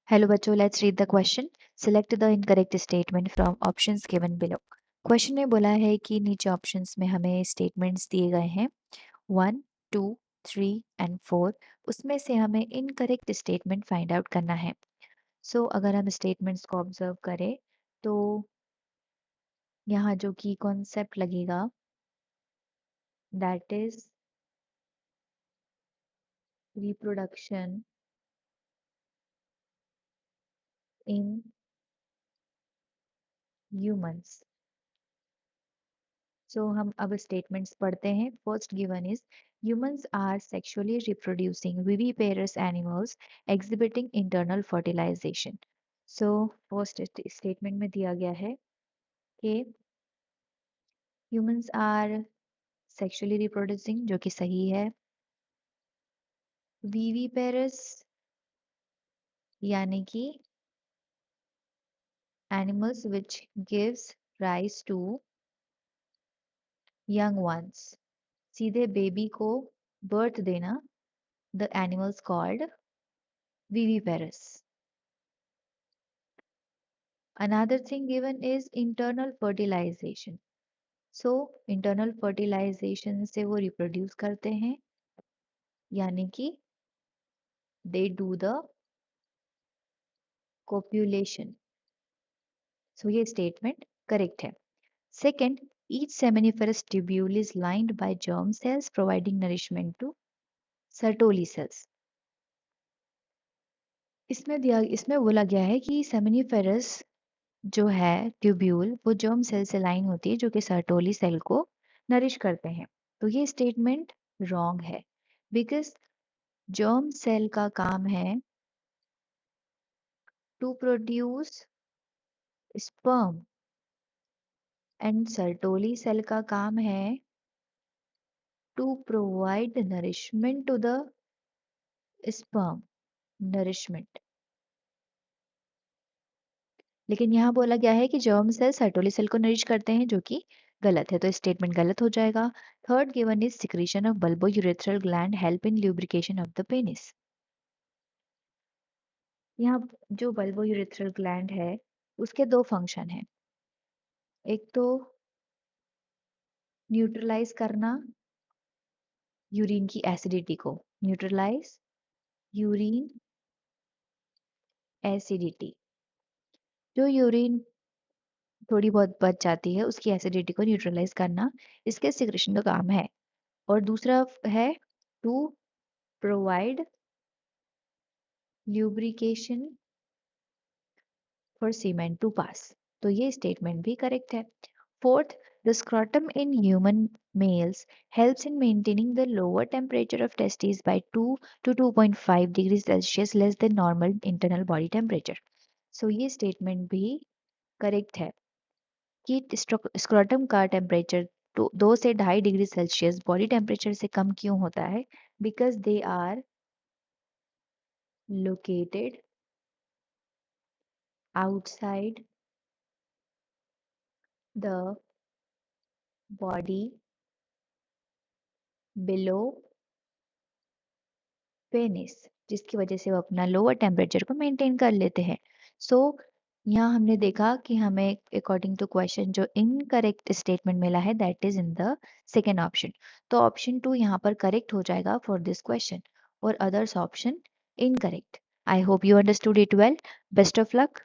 Hello बच्चों, let's read the question. Select the incorrect statement from options given below. Question में बोला है कि नीचे ऑप्शंस में हमें स्टेटमेंट्स दिए गए हैं 1, 2, 3 एंड 4. उसमें से हमें इनकरेक्ट स्टेटमेंट फाइंड आउट करना है. सो अगर हम स्टेटमेंट्स को ऑब्जर्व करें तो यहाँ जो की कॉन्सेप्ट लगेगा that is reproduction in humans. So हम अब स्टेटमेंट्स पढ़ते हैं. First given is humans are sexually reproducing viviparous animals exhibiting internal fertilization. So first statement में दिया गया है कि humans are sexually reproducing, जो कि सही है. viviparous यानी कि animals which gives rise to young ones, सीधे बेबी को बर्थ देना, the animals called viviparous. Another thing given is internal fertilization. So internal fertilization से वो reproduce करते हैं, यानी कि they do the copulation. So ये statement correct है. Second, each seminiferous tubule is lined by germ cells providing nourishment to Sertoli cells. इसमें बोला गया है कि सेमिनिफेरस जो है ट्यूब्यूल वो जर्म सेल से लाइन होती है जो कि सर्टोली सेल को नरिश करते हैं. तो ये स्टेटमेंट रॉन्ग है बिकॉज जर्म सेल का काम है to produce sperm and Sertoli cell का काम है to provide nourishment to the sperm. Nourishment. लेकिन यहाँ बोला गया है कि जर्म सेल सर्टोली सेल को नरिश करते हैं, जो कि गलत है, तो स्टेटमेंट गलत हो जाएगा. Third given is secretion of bulbourethral gland help in lubrication of the penis. यहाँ जो बल्बोयूरेथ्रल ग्लैंड है उसके दो फंक्शन हैं. एक तो न्यूट्रलाइज करना यूरिन की एसिडिटी को. Neutralise urine acidity. जो यूरिन थोड़ी बहुत बच जाती है उसकी एसिडिटी को न्यूट्रलाइज करना इसके सिक्रेशन का काम है. और दूसरा है to provide lubrication for semen to pass. तो ये स्टेटमेंट भी करेक्ट है. Fourth, the scrotum in human males helps in maintaining the lower temperature of testes by 2 to 2.5 degrees Celsius less than normal internal body temperature. So ये statement भी correct है कि scrotum का temperature 2 से 2.5 degree Celsius body temperature से कम क्यों होता है? Because they are located outside the body below penis, जिसकी वजह से वो अपना लोअर टेम्परेचर को मेंटेन कर लेते हैं. सो यहाँ हमने देखा कि हमें अकॉर्डिंग टू क्वेश्चन जो इनकरेक्ट स्टेटमेंट मिला है that is in the second option. तो ऑप्शन 2 यहाँ पर करेक्ट हो जाएगा फॉर दिस क्वेश्चन और others option incorrect. I hope you understood it well. Best of luck.